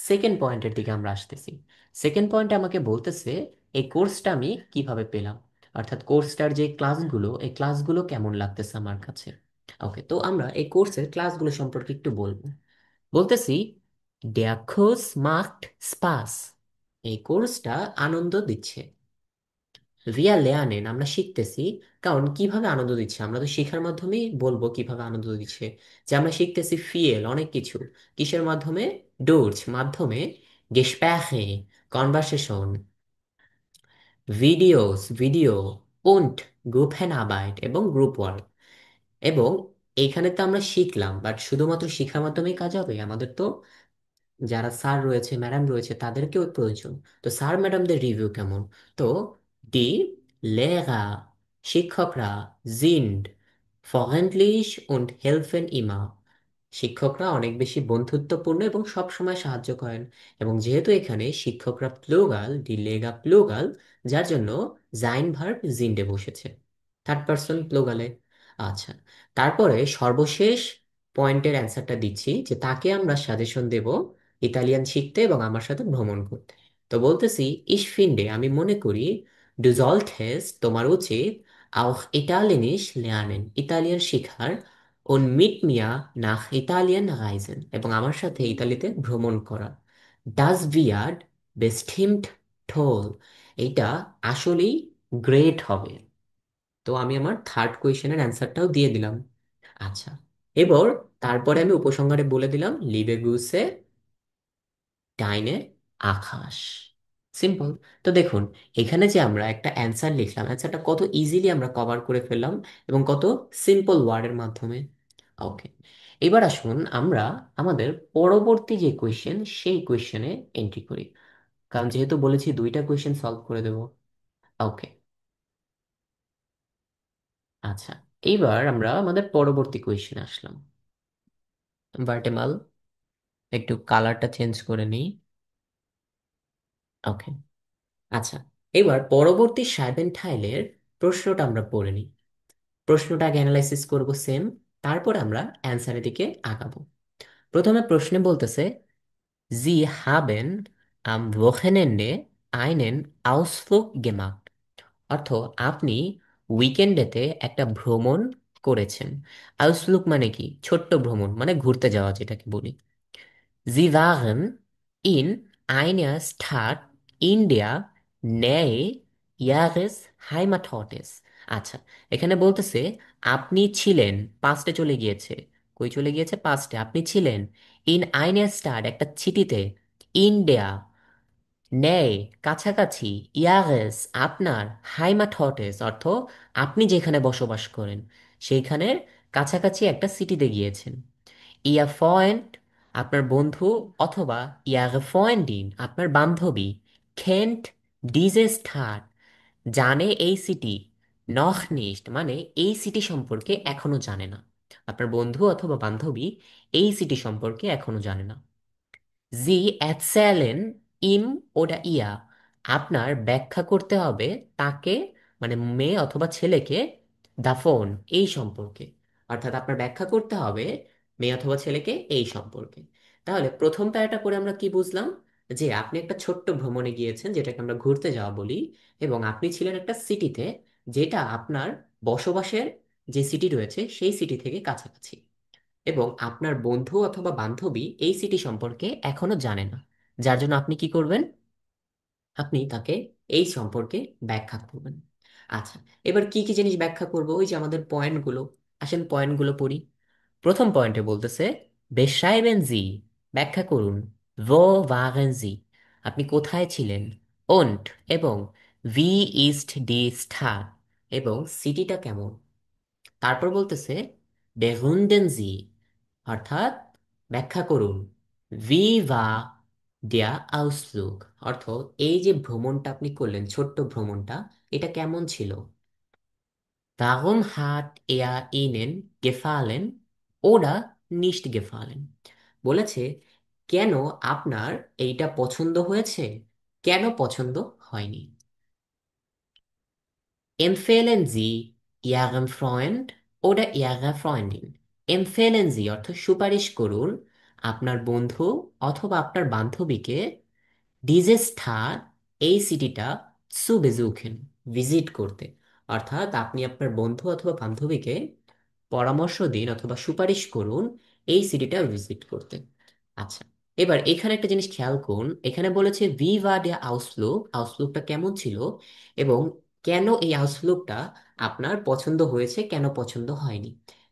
সেকেন্ড পয়েন্টের দিকে আমরা আসতেছি। সেকেন্ড পয়েন্টে আমাকে বলতেছে এই কোর্সটা আমি কিভাবে পেলাম, অর্থাৎ কোর্সটার যে ক্লাসগুলো, এই ক্লাসগুলো কেমন লাগতেছে আমার কাছে। ওকে, তো আমরা এই কোর্সের ক্লাসগুলো সম্পর্কে একটু বলবো। বলতেছি der Kurs macht Spaß, এই কোর্সটা আনন্দ দিচ্ছে। রিয়া লেয়ানেন, আমরা শিখতেছি। কারণ কিভাবে আনন্দ দিচ্ছে, আমরা তো শেখার মাধ্যমেই বলবো কিভাবে আনন্দ দিচ্ছে। যে আমরা শিখতেছি ফিয়েল অনেক কিছু, কিসের মাধ্যমে? ডোর্চ মাধ্যমে, গেস্প্যাহে কনভারসেশন, ভিডিও, উন্ট গ্রুপেনআরবাইট এবং গ্রুপ ওয়ার্ক। এবং এইখানে তো আমরা শিখলাম, বাট শুধুমাত্র শিখার মাধ্যমেই কাজ হবে? আমাদের তো যারা স্যার রয়েছে, ম্যাডাম রয়েছে, তাদেরকেও প্রয়োজন। তো স্যার ম্যাডামদের রিভিউ কেমন? তো দি লেহা, শিক্ষকরা, জিন্ড ফ্রেundlich und helfen immer, শিক্ষকরা অনেক বেশি বন্ধুত্বপূর্ণ এবং সব সময় সাহায্য করেন। এবং যেহেতু এখানে শিক্ষকরা প্লুরাল, ডি লেগা প্লুরাল, যার জন্য জাইন ভার্ব জিন্ডে বসেছে, থার্ড পারসন প্লুরালে। আচ্ছা, তারপরে সর্বশেষ পয়েন্টের অ্যান্সারটা দিচ্ছি যে তাকে আমরা সাজেশন দেব ইতালিয়ান শিখতে এবং আমার সাথে ভ্রমণ করতে। তো বলতেছি, ইশ ফিন্ডে, আমি মনে করি, ডু solltest, তোমার উচিত, auch Italienisch lernen, ইতালিয়ান শিখার, und mit mir nach Italien reisen, এবং আমার সাথে ইতালিতে ভ্রমণ করা। Das wird bestimmt toll, এটা আসলেই গ্রেট হবে। তো আমি আমার থার্ড কোয়েশ্চেনের অ্যান্সারটাও দিয়ে দিলাম। আচ্ছা, এবার তারপরে আমি উপসংহারে বলে দিলাম, লিবে গুসে ডাইনে আকাশ। সিম্পল। তো দেখুন, এখানে যে আমরা একটা অ্যান্সার লিখলাম, অ্যান্সারটা কত ইজিলি আমরা কভার করে ফেললাম এবং কত সিম্পল ওয়ার্ডের মাধ্যমে। ওকে, এবার আসুন আমরা আমাদের পরবর্তী যে কোয়েশ্চেন সেই কোয়েশ্চেনে এন্ট্রি করি, কারণ যেহেতু বলেছি দুইটা কোয়েশ্চেন সলভ করে দেব। ওকে, আচ্ছা, এইবার আমরা আমাদের পরবর্তী কোয়েশ্চেনে আসলাম। ভার্টেমাল, একটু কালারটা চেঞ্জ করে নিই। ওকে, আচ্ছা, এবার পরবর্তী সাইবেন টাইলের প্রশ্নটা আমরা পড়ে নিই। প্রশ্নটা আগে অ্যানালাইসিস করব সেম, তারপর আমরা অ্যান্সারের দিকে আগাবো। প্রথমে প্রশ্নে বলতেছে, জি হাবেন am Wochenende einen Ausflug gemacht, অর্থ আপনি উইকেন্ডেতে একটা ভ্রমণ করেছেন। আউসফ্লুগ মানে কি? ছোট্ট ভ্রমণ, মানে ঘুরতে যাওয়া যেটাকে বলি। Sie waren in einer Stadt in der Nähe ihres Heimatortes. আচ্ছা, এখানে বলতেছে আপনি ছিলেন, পাস্টে চলে গিয়েছে। কই চলে গিয়েছে? পাস্টে। আপনি ছিলেন ইন আইনের স্টাড, একটা সিটিতে, ইন্ডিয়া, নেয় কাছাকাছি, ইয়ারেস আপনার, হাইমাট হটেস অর্থ আপনি যেখানে বসবাস করেন সেইখানের কাছাকাছি একটা সিটিতে গিয়েছেন। ইয়া ফয়েন্ড আপনার বন্ধু, অথবা ইয়ার ফয়েন্ডিন আপনার বান্ধবী, খেন্ট ডিজে স্টার জানে এই সিটি, নখ নিস্ট মানে এই সিটি সম্পর্কে এখনো জানে না। আপনার বন্ধু অথবা বান্ধবী এই সিটি সম্পর্কে এখনো জানে না। জি এৎসেলেন ইম ওটা ইয়া আপনার ব্যাখ্যা করতে হবে তাকে, মানে মেয়ে অথবা ছেলেকে, দাফন এই সম্পর্কে। অর্থাৎ আপনার ব্যাখ্যা করতে হবে মেয়ে অথবা ছেলেকে এই সম্পর্কে। তাহলে প্রথম প্যারাটা করে আমরা কি বুঝলাম? যে আপনি একটা ছোট্ট ভ্রমণে গিয়েছেন, যেটাকে আমরা ঘুরতে যাওয়া বলি, এবং আপনি ছিলেন একটা সিটিতে যেটা আপনার বসবাসের যে সিটি রয়েছে সেই সিটি থেকে কাছাকাছি, এবং আপনার বন্ধু অথবা বান্ধবী এই সিটি সম্পর্কে এখনো জানে না। যার জন্য আপনি কি করবেন? আপনি তাকে এই সম্পর্কে ব্যাখ্যা করবেন। আচ্ছা, এবার কি কি জিনিস ব্যাখ্যা করব? ওই যে আমাদের পয়েন্টগুলো, আসেন পয়েন্টগুলো পড়ি। প্রথম পয়েন্টে বলতেছে, বেschreiben Sie, ব্যাখ্যা করুন, wo waren Sie, আপনি কোথায় ছিলেন, und এবং wie ist die Stadt, এবং সিটিটা কেমন। তারপর বলতেছে, begründen Sie, অর্থাৎ ব্যাখ্যা করুন, wie war der Ausflug, অর্থ এই যে ভ্রমণটা আপনি করলেন, ছোট্ট ভ্রমণটা, এটা কেমন ছিল। Warum hat er Ihnen gefallen oder nicht gefallen, বলেছে কেন আপনার এইটা পছন্দ হয়েছে, কেন পছন্দ হয়নি। Empfehlen Sie Ihrem Freund oder Ihrer Freundin, empfehlen Sie অর্থ সুপারিশ করুন আপনার বন্ধু অথবা আপনার বান্ধবীকে, ডিজে স্থান এই সিটিটা, সু বেজুকেন ভিজিট করতে। অর্থাৎ আপনি আপনার বন্ধু অথবা বান্ধবীকে পরামর্শ দিন অথবা সুপারিশ করুন এই সিটিটা ভিজিট করতে। আচ্ছা, এবার এখানে একটা জিনিস খেয়াল করুন, এখানে বলেছে ভি ওয়ার ডে আউসফ্লুগ, আউসফ্লুগটা কেমন ছিল, এবং কেন এই আউসফ্লুগটা আপনার পছন্দ হয়েছে, কেন পছন্দ হয়নি।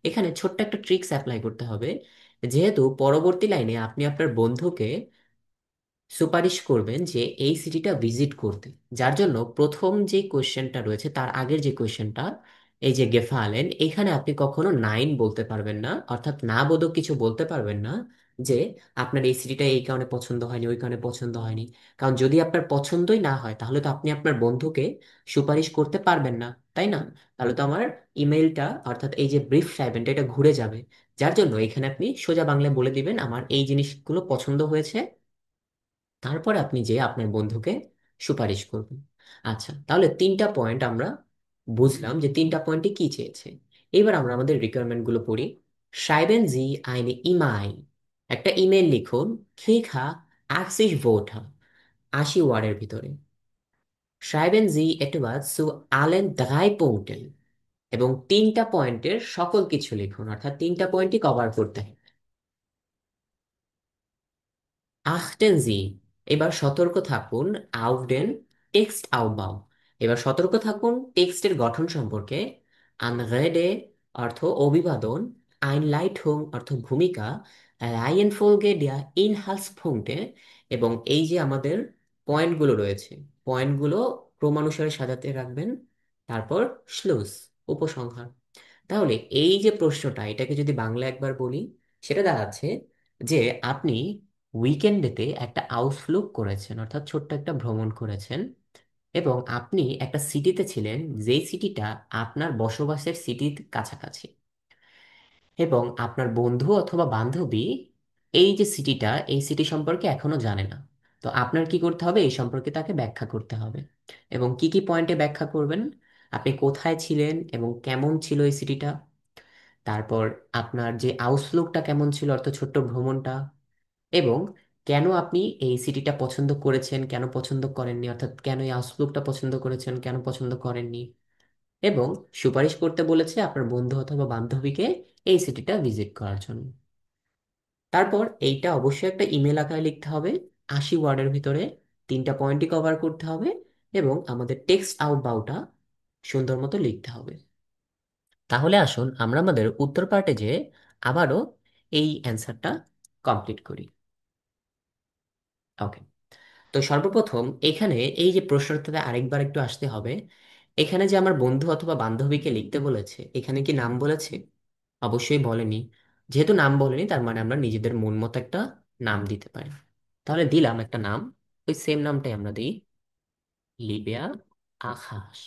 এখানে ছোট্ট একটা ট্রিক্স অ্যাপ্লাই করতে হবে। যেহেতু পরবর্তী লাইনে আপনি আপনার বন্ধুকে সুপারিশ করবেন যে এই সিটিটা ভিজিট করতে, যার জন্য প্রথম যে কোয়েশ্চেনটা রয়েছে তার আগের যে কোয়েশ্চেনটা, এই যে গেফালেন, এখানে আপনি কখনো নাইন বলতে পারবেন না, অর্থাৎ না বোধক কিছু বলতে পারবেন না যে আপনার এই সিটিটা এই কারণে পছন্দ হয়নি, ওই কারণে পছন্দ হয়নি। কারণ যদি আপনার পছন্দই না হয় তাহলে তো আপনি আপনার বন্ধুকে সুপারিশ করতে পারবেন না, তাই না? তাহলে তো আমার ইমেইলটা, অর্থাৎ এই যে ব্রিফ সাইবেনটা, এটা ঘুরে যাবে। যার জন্য এখানে আপনি সোজা বাংলায় বলে দিবেন আমার এই জিনিসগুলো পছন্দ হয়েছে, তারপর আপনি যে আপনার বন্ধুকে সুপারিশ করবেন। আচ্ছা, তাহলে তিনটা পয়েন্ট আমরা বুঝলাম যে তিনটা পয়েন্টে কি চেয়েছে। এবার আমরা আমাদের রিকোয়ারমেন্ট গুলো পড়ি। schreiben Sie eine E-Mail, একটা ইমেল লিখুন। Krieg 80 Wörter, 80 ওয়ার্ডের ভিতরে। schreiben Sie etwas zu allen 3 Punkten, এবং 3টা পয়েন্টের সকল কিছু লিখুন, অর্থাৎ 3টা পয়েন্টই কভার করতে হবে। আchten Sie, এবার সতর্ক থাকুন। auf den Textaufbau, এবার সতর্ক থাকুন টেক্সটের গঠন সম্পর্কে। Anrede অর্থ অভিবাদন, Einleitung অর্থ ভূমিকা, Reihenfolge der Inhaltspunkte, এবং এই যে আমাদের পয়েন্টগুলো রয়েছে, পয়েন্টগুলো ক্রমানুসারে সাজাতে রাখবেন। তারপর শ্লুস, উপসংহার। তাহলে এই যে প্রশ্নটা, এটাকে যদি বাংলা একবার বলি, সেটা দাঁড়াচ্ছে যে আপনি উইকেন্ডেতে একটা আউটফ্লুক করেছেন, অর্থাৎ ছোট্ট একটা ভ্রমণ করেছেন, এবং আপনি একটা সিটিতে ছিলেন যেই সিটিটা আপনার বসবাসের সিটির কাছাকাছি, এবং আপনার বন্ধু অথবা বান্ধবী এই যে সিটিটা, এই সিটি সম্পর্কে এখনো জানে না। তো আপনার কি করতে হবে, এই সম্পর্কে তাকে ব্যাখ্যা করতে হবে। এবং কি কি পয়েন্টে ব্যাখ্যা করবেন? আপনি কোথায় ছিলেন এবং কেমন ছিল এই সিটিটা, তারপর আপনার যে আউটলুকটা কেমন ছিল, অর্থাৎ ছোট্ট ভ্রমণটা, এবং কেন আপনি এই সিটিটা পছন্দ করেছেন, কেন পছন্দ করেননি, অর্থাৎ কেন এই আউটলুকটা পছন্দ করেছেন, কেন পছন্দ করেননি, এবং সুপারিশ করতে বলেছে আপনার বন্ধু অথবা বান্ধবীকে এই সিটিটা ভিজিট করার জন্য। তারপর এইটা অবশ্যই একটা ইমেল আকারে লিখতে হবে, 80 ওয়ার্ডের ভিতরে। 3টা পয়েন্টই কভার করতে হবে, এবং আমাদের টেক্সট আউট বাউটা সুন্দর মতো লিখতে হবে। তাহলে আসুন আমরা আমাদের উত্তর পার্টে যে আবারও এই অ্যান্সারটা কমপ্লিট করি। ওকে। তো সর্বপ্রথম এখানে এই যে প্রশ্নটাতে আরেকবার একটু আসতে হবে। এখানে যে আমার বন্ধু অথবা বান্ধবীকে লিখতে বলেছে, এখানে কি নাম বলেছে? অবশ্যই বলেনি। যেহেতু নাম বলেনি, তার মানে আমরা নিজেদের মন মতো একটা নাম দিতে পারি। তাহলে দিলাম একটা নাম, ওই সেম নামটাই আমরা দিই, লিবিয়া আকাশ।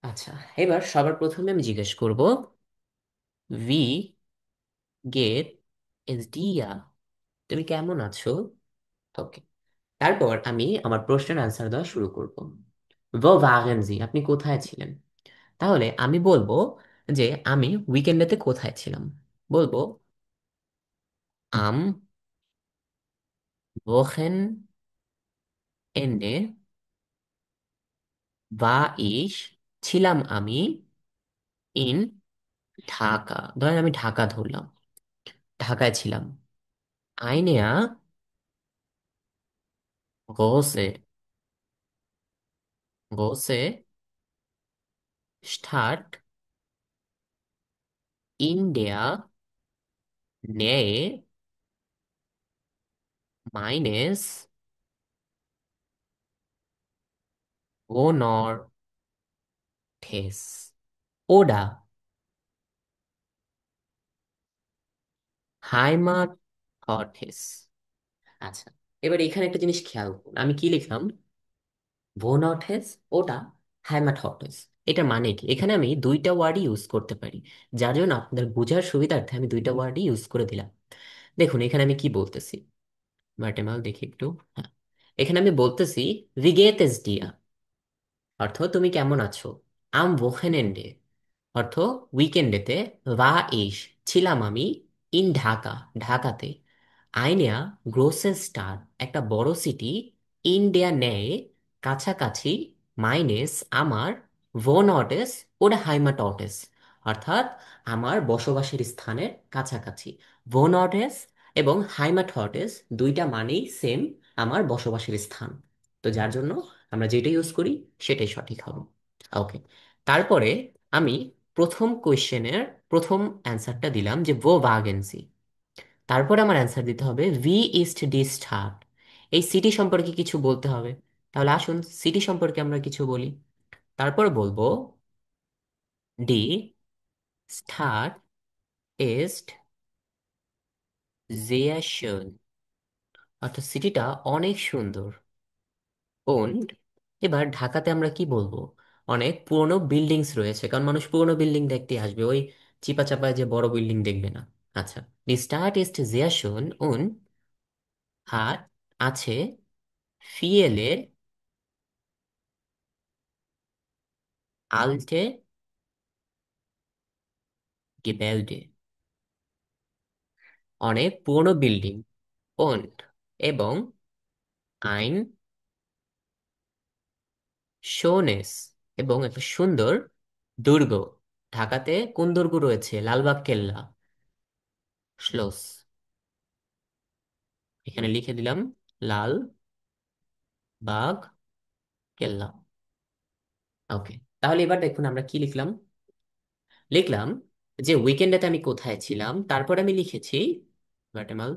আচ্ছা, এবার সবার প্রথমে আমি জিজ্ঞেস করব, ভি গেট এস ডিয়া, তুমি কেমন আছো? ওকে। তারপর আমি আমার প্রশ্নের আনসার দেওয়া শুরু করব। ও ভাগেনজি, আপনি কোথায় ছিলেন? তাহলে আমি বলবো যে আমি উইকেন্ডেতে কোথায় ছিলাম। বলবো আম এন্ডে বা ইস, ছিলাম আমি ইন ঢাকা। ধরেন আমি ঢাকা ধরলাম, ঢাকায় ছিলাম। আইনেয়া গোসে, গোসে স্টার্ট ইন্ডিয়া নেয়ে মাইনেস ও নর্থেস ওডা হাইমার হর্টেস। আচ্ছা, এবার এখানে একটা জিনিস খেয়াল করুন, আমি কি লিখলাম? ভোনটেস, ওটা হ্যামাটটেস। এটার মানে কি? এখানে আমি 2টা ওয়ার্ডই ইউজ করতে পারি, যার জন্য আপনাদের বোঝার সুবিধার্থে আমি 2টা ওয়ার্ডই ইউজ করে দিলাম। দেখুন এখানে আমি কি বলতেছি, ম্যাটেমাল দেখি একটু। হ্যাঁ, এখানে আমি বলতেছি রিগেতেস দিয়া, অর্থ তুমি কেমন আছো। আম ওখেনেন্ডে, অর্থ উইকেন্ডেতে। ভা ইস, ছিলাম আমি। ইন ঢাকা, ঢাকাতে। আইনেয়া গ্রোসেস স্টার, একটা বড় সিটি। ইন্ডিয়া নেয়, কাছাকাছি। মাইনেস, আমার। ভোনটেস ওর হাইমাটটেস, অর্থাৎ আমার বসবাসের স্থানের কাছাকাছি। ভোনটেস এবং হাইমাটটেস দুইটা মানেই সেম, আমার বসবাসের স্থান। তো যার জন্য আমরা যেটা ইউজ করি সেটাই সঠিক হবে। ওকে। তারপরে আমি প্রথম কোয়েশ্চেনের প্রথম অ্যান্সারটা দিলাম যে ভো ভাগেন্সি। তারপরে আমার অ্যান্সার দিতে হবে ভি ইস্ট ডি স্টার্ট, এই সিটি সম্পর্কে কিছু বলতে হবে। তাহলে আসুন সিটি সম্পর্কে আমরা কিছু বলি। তারপর বলবো ডি স্টার্ট ইস্ট sehr schön, অর্থাৎ সিটিটা অনেক সুন্দর। und, এবার ঢাকাতে আমরা কি বলবো? অনেক পুরনো বিল্ডিংস রয়েছে, কারণ মানুষ পুরনো বিল্ডিং দেখতে আসবে, ওই চিপা চাপায় যে বড় বিল্ডিং দেখবে না। আচ্ছা, দি স্টার্ট ইস্ট sehr schön und hat আছে viele alte গেব্যাল্ডে, অনেক পুরনো বিল্ডিং। und এবং ein schönes এবং একটা সুন্দর দুর্গ। ঢাকাতে কোন দুর্গ রয়েছে? লালবাগ কেল্লা, শ্লোস। এখানে লিখে দিলাম লাল বাগ কেল্লা। ওকে, তাহলে এবার দেখুন আমরা কি লিখলাম। লিখলাম যে উইকেন্ডেতে আমি কোথায় ছিলাম, তারপর আমি লিখেছি গুয়াটেমাল।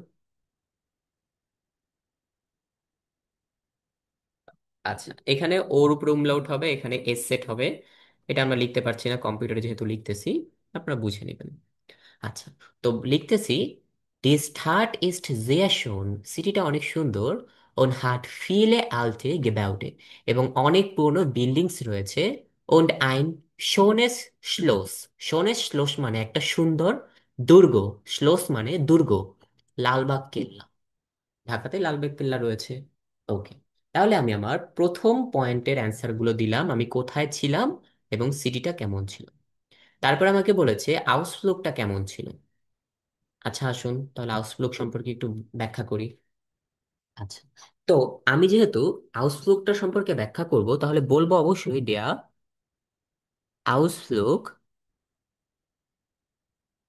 আচ্ছা, এখানে ওর উপরে umlaut হবে, এখানে এস সেট হবে। এটা আমরা লিখতে পারছি না, কম্পিউটারে যেহেতু লিখতেছি, আপনারা বুঝে নেবেন। আচ্ছা, তো লিখতেছি দি স্টার্ট ইস্ট জিয়াশন, সিটিটা অনেক সুন্দর। ওন হাট ফিলে আলতে গেবাউটে, এবং অনেক পুরনো বিল্ডিংস রয়েছে। ওন্ড আইন শোনেস শ্লোস, শোনেস শ্লোস মানে একটা সুন্দর দুর্গ, শ্লোস মানে দুর্গ। লালবাগ কেল্লা, ঢাকাতে লালবাগ কেল্লা রয়েছে। ওকে, তাহলে আমি আমার প্রথম পয়েন্টের অ্যান্সার গুলো দিলাম, আমি কোথায় ছিলাম এবং সিটিটা কেমন ছিল। তারপর আমাকে বলেছে আউটলুকটা কেমন ছিল। আচ্ছা, আসুন তাহলে আউটলুক সম্পর্কে একটু ব্যাখ্যা করি। আচ্ছা, তো আমি যেহেতু আউটলুকটা সম্পর্কে ব্যাখ্যা করব, তাহলে বলবো অবশ্যই দেয়া আউটলুক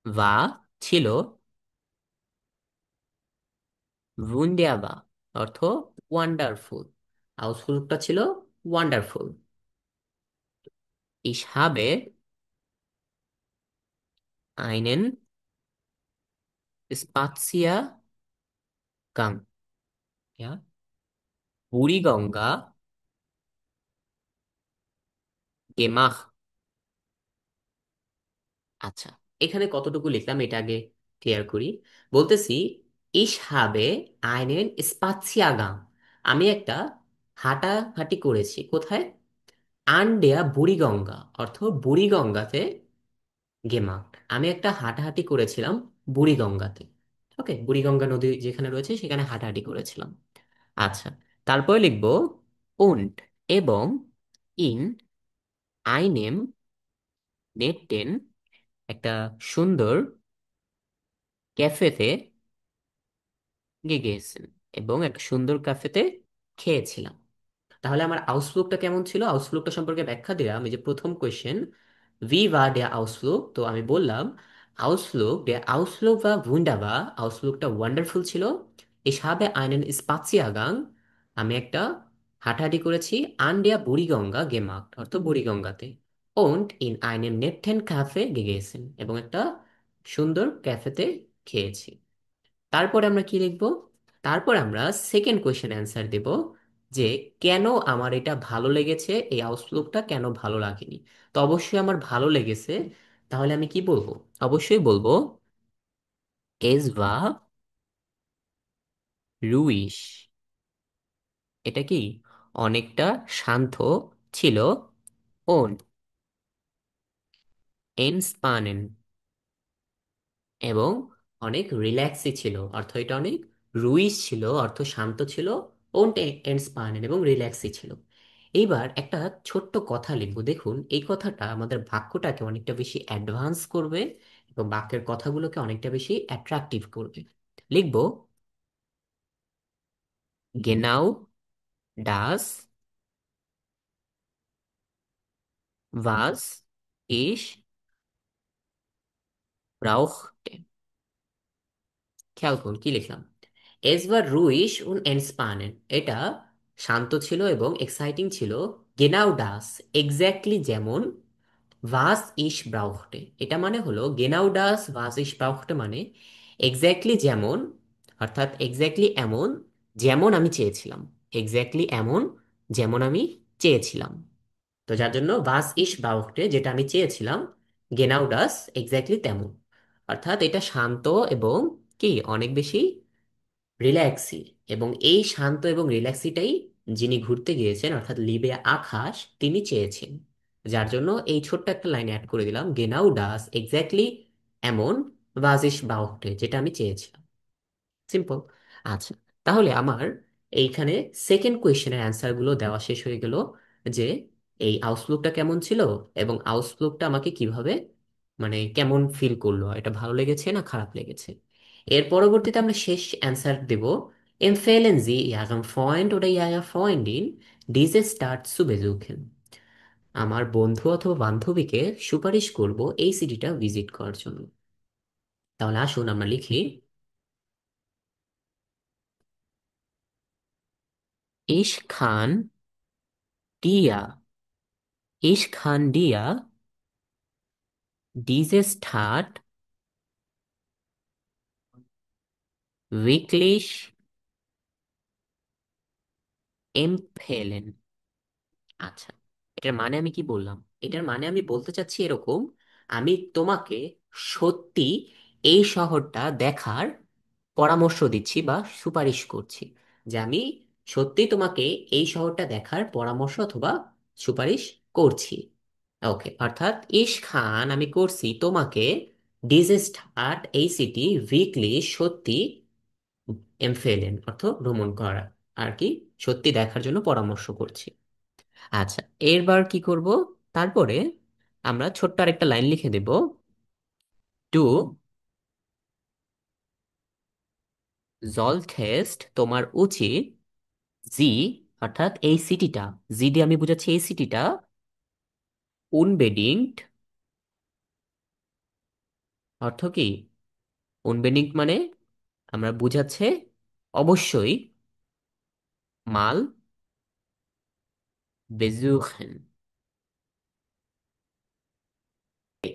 বা ছিল ভুন্ডিয়াবা, অর্থ ওয়ান্ডারফুল। আউটলুকটা ছিল wonderful. Ich habe einen Spaziergang, ja, Buriganga gemacht। আচ্ছা, এখানে কতটুকু লিখলাম এটা আগে ক্লিয়ার করি। বলতেছি ich habe einen Spaziergang, আমি একটা হাঁটাহাঁটি করেছি। কোথায়? আন দেয়া বুড়িগঙ্গা, অর্থ বুড়িগঙ্গাতে গেমাক্ট, আমি একটা হাঁটাহাঁটি করেছিলাম বুড়িগঙ্গাতে। ওকে, বুড়িগঙ্গা নদী যেখানে রয়েছে সেখানে হাঁটাহাঁটি করেছিলাম। আচ্ছা, তারপরে লিখবো und এবং ইন আইনেম নেটেন, একটা সুন্দর ক্যাফেতে গেছেন, এবং একটা সুন্দর ক্যাফেতে খেয়েছিলাম। তাহলে আমার আউটলুকটা কেমন ছিল, আউটলুকটা সম্পর্কে ব্যাখ্যা দিলাম। এই যে প্রথম কোয়েশ্চেন, ভি war der আউটলুক, তো আমি বললাম আউটলুক der Ausflug war wunderbar, আউটলুকটা ওয়ান্ডারফুল ছিল। Ich habe einen Spaziergang, আমি একটা হাঁটাহাঁটি করেছি। an der বুড়িগঙ্গা gemacht, অর্থ বুড়িগঙ্গাতে। und in einem netten Café gegessen, এবং একটা সুন্দর ক্যাফেতে খেয়েছি। তারপরে আমরা কি লিখব? তারপর আমরা সেকেন্ড কোয়েশ্চেন অ্যান্সার দেব, যে কেন আমার এটা ভালো লেগেছে, এই আউটলুকটা কেন ভালো লাগেনি। তো অবশ্যই আমার ভালো লেগেছে, তাহলে আমি কি বলবো? অবশ্যই বলবো এস বা রুইশ। এটা কি অনেকটা শান্ত ছিল। ওন এনস্পানেন, এবং অনেক রিল্যাক্সই ছিল, অর্থ এটা অনেক রুইস ছিল, অর্থ শান্ত ছিল। und entspannen এবং রিল্যাক্সই ছিল। এইবার একটা ছোট্ট কথা লিখবো, দেখুন এই কথাটা আমাদের বাক্যটাকে অনেকটা বেশি অ্যাডভান্স করবে এবং বাক্যের কথাগুলোকে অনেকটা বেশি অ্যাট্রাকটিভ করবে। লিখবো genau das, was ich brauchte। খেয়াল করুন কি লিখলাম, S war ruhig und entspannend, এটা শান্ত ছিল এবং এক্সাইটিং ছিল। genau das, এক্স্যাক্টলি যেমন। was ich brauchte, এটা মানে হলো genau das was ich brauchte মানে এক্স্যাক্টলি যেমন, অর্থাৎ এক্স্যাক্টলি এমন যেমন আমি চেয়েছিলাম। এক্স্যাক্টলি এমন যেমন আমি চেয়েছিলাম। তো যার জন্য was ich brauchte, যেটা আমি চেয়েছিলাম, genau das এক্স্যাক্টলি তেমন। অর্থাৎ এটা শান্ত এবং কি অনেক বেশি রিল্যাক্সি, এবং এই শান্ত এবং রিল্যাক্সিটাই যিনি ঘুরতে গিয়েছেন অর্থাৎ লিবে আকাশ তিনি চেয়েছেন। যার জন্য এই ছোট্ট একটা লাইন অ্যাড করে দিলাম, গেনাউ ডাস এক্স্যাক্টলি এমন ওয়াজিশ বাউটে, যেটা আমি চেয়েছিলাম। সিম্পল। আচ্ছা, তাহলে আমার এইখানে সেকেন্ড কোয়েশ্চেনের অ্যান্সার গুলো দেওয়া শেষ হয়ে গেল, যে এই আউটলুকটা কেমন ছিল এবং আউটলুকটা আমাকে কিভাবে মানে কেমন ফিল করলো, এটা ভালো লেগেছে না খারাপ লেগেছে। এর পরবর্তীতে আমরা শেষ অ্যান্সার দেব, empfehlen Sie Ihrem Freund oder Ihrer Freundin diese Stadt zu besuchen। আমার বন্ধু অথবা বান্ধবীকে সুপারিশ করব এই সিটিটা ভিজিট করার জন্য। তাহলে আসুন আমরা লিখি, Ich kann dir, ich kann dir diese Stadt wirklich empfehlen। আচ্ছা, এটার মানে আমি কি বললাম? এটার মানে আমি বলতে চাচ্ছি এরকম, আমি তোমাকে সত্যি এই শহরটা দেখার পরামর্শ দিচ্ছি বা সুপারিশ করছি, যে আমি সত্যি তোমাকে এই শহরটা দেখার পরামর্শ অথবা সুপারিশ করছি। ওকে, অর্থাৎ ইশ খান আমি করছি তোমাকে ডিজেস্ট আর্ট এই সিটি উইকলি সত্যি এমফেলেন অর্থ ভ্রমণ করা আর কি, সত্যি দেখার জন্য পরামর্শ করছি। আচ্ছা, এরবার কি করব? তারপরে আমরা ছোট্ট আরেকটা লাইন লিখে দেব, টু জলথেস্ট তোমার উচিত, জি অর্থাৎ এই সিটিটা, জি দিয়ে আমি বুঝাচ্ছি এই সিটিটা, উনবেডিংট অর্থ কি? উনবেডিংট মানে আমরা বুঝাচ্ছে অবশ্যই, মাল বেজুখেন।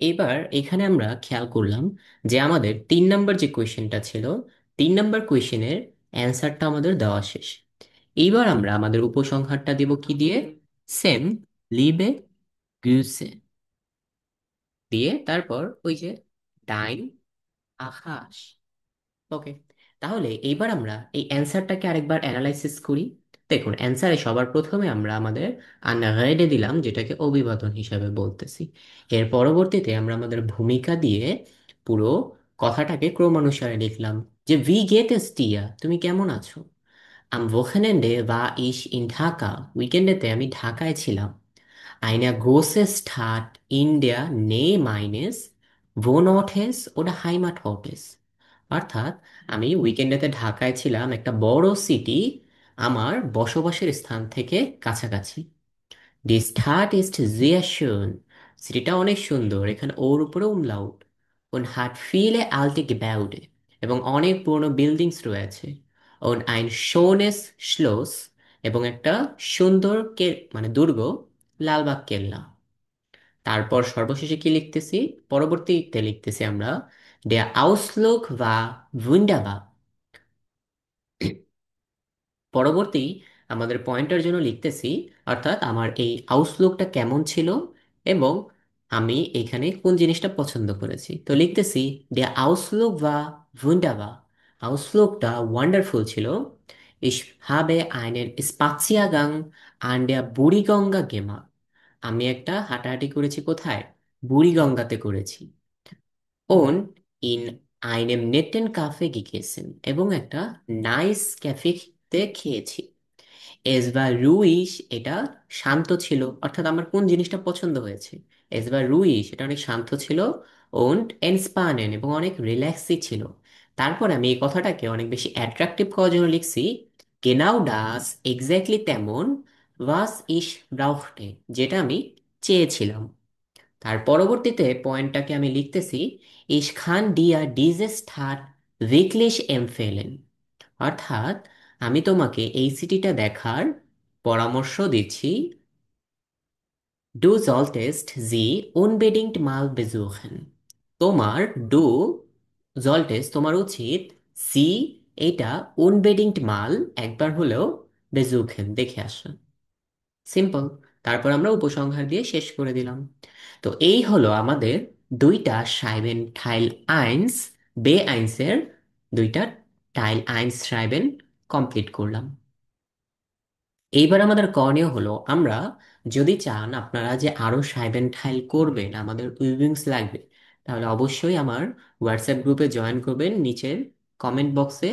এবার এখানে আমরা খেয়াল করলাম যে আমাদের 3 নম্বর যে কোয়েশ্চেনটা ছিল, 3 নম্বর কোয়েশ্চেনের অ্যান্সারটা আমাদের দেওয়া শেষ। এইবার আমরা আমাদের উপসংহারটা দেব কি দিয়ে? সেম লিবে গ্রুসে দিয়ে, তারপর ওই যে ডাইন আকাশ। ওকে, তাহলে এইবার আমরা এই অ্যান্সারটাকে আরেকবার অ্যানালাইসিস করি। দেখুন, অ্যান্সারে সবার প্রথমে আমরা আমাদের আনগাইডে দিলাম, যেটাকে অভিবাদন হিসাবে বলতেছি। এর পরবর্তীতে আমরা আমাদের ভূমিকা দিয়ে পুরো কথাটাকে ক্রমানুসারে লিখলাম, যে ভি গেট এস টিয়া, তুমি কেমন আছো? আম Wochenende war ich in Dhaka, উইকেন্ডেতে আমি ঢাকায় ছিলাম। Eine große Stadt in der Nähe meines Wohnortes oder Heimatortes। অর্থাৎ আমি উইকেন্ডেতে ঢাকায় ছিলাম, একটা বড় সিটি আমার বসবাসের স্থান থেকে কাছাকাছি। Die Stadt ist sehr schön। সিটিটা অনেক সুন্দর, এখানে ওর উপরে umlaut। Und hat viele alte Gebäude। এবং অনেক পুরনো বিল্ডিংস রয়েছে। Und ein schönes Schloss। এবং একটা সুন্দর মানে দুর্গ, লালবাগ কেল্লা। তারপর সর্বশেষে কি লিখতেছি? পরবর্তীতে লিখতেছি আমরা, Der Ausflug war wunderbar। পরবর্তী আমাদের পয়েন্টের জন্য লিখতেছি, অর্থাৎ আমার এই আউটলুকটা কেমন ছিল এবং আমি এখানে কোন জিনিসটা পছন্দ করেছি। তো লিখতেছি, der Ausflug war wunderbar। আউটলুকটা ওয়ান্ডারফুল ছিল। Ich habe einen Spaziergang an der Buriganga gemacht। আমি একটা হাঁটাহাঁটি করেছি কোথায়? বুড়িগঙ্গাতে করেছি। Und in einem netten Café gegessen। এবং একটা নাইস ক্যাফেতে খেয়েছি। Es war ruhig। এটা শান্ত ছিল, অর্থাৎ আমার কোন জিনিসটা পছন্দ হয়েছে? Es war ruhig, এটা অনেক শান্ত ছিল। Und entspannend, এবং অনেক রিল্যাক্সই ছিল। তারপর আমি এই কথাটাকে অনেক বেশি অ্যাট্রাকটিভ করার জন্য লিখছি, genau das, এক্স্যাক্টলি তেমন, was ich brauchte, যেটা আমি চেয়েছিলাম। তার পরবর্তীতে পয়েন্টটাকে আমি লিখতেছি, Ich kann dir diese Stadt wirklich empfehlen। অর্থাৎ আমি তোমাকে এই সিটিটা দেখার পরামর্শ দিচ্ছি, Du solltest sie unbedingt mal besuchen। তোমার ডু জলটেস তোমার উচিত, সি এটা unbedingt mal একবার হলেও বেজুখেন দেখে আসা। সিম্পল। তারপর আমরা উপসংহার দিয়ে শেষ করে দিলাম। তো এই হলো আমাদের দুইটা সাইবেন টাইল আইনস, বে আইনসের দুইটা টাইল আইনস সাইবেন কমপ্লিট করলাম। এইবার আমাদের করণীয় হলো, আমরা যদি চান আপনারা যে আরো সাইবেন টাইল করবেন, আমাদের উইভিংস লাগবে, তাহলে অবশ্যই আমার হোয়াটসঅ্যাপ গ্রুপে জয়েন করবেন। নিচের কমেন্ট বক্সে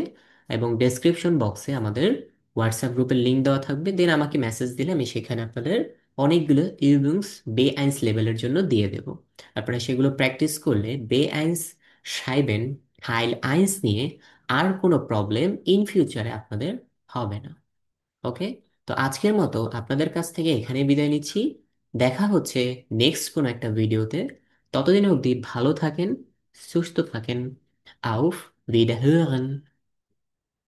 এবং ডেসক্রিপশন বক্সে আমাদের হোয়াটসঅ্যাপ গ্রুপের লিংক দেওয়া থাকবে, দেন আমাকে মেসেজ দিলে আমি সেখানে আপনাদের অনেকগুলো ইউবিংস বে আইন্স লেভেলের জন্য দিয়ে দেব। আপনারা সেগুলো প্র্যাকটিস করলে বে আইন্স সাইবেন হাইল আইন্স নিয়ে আর কোনো প্রবলেম ইন ফিউচারে আপনাদের হবে না। ওকে, তো আজকের মতো আপনাদের কাছ থেকে এখানে বিদায় নিচ্ছি। দেখা হচ্ছে নেক্সট কোনো একটা ভিডিওতে। ততদিন অবধি ভালো থাকেন, সুস্থ থাকেন। আউফ উইederhören।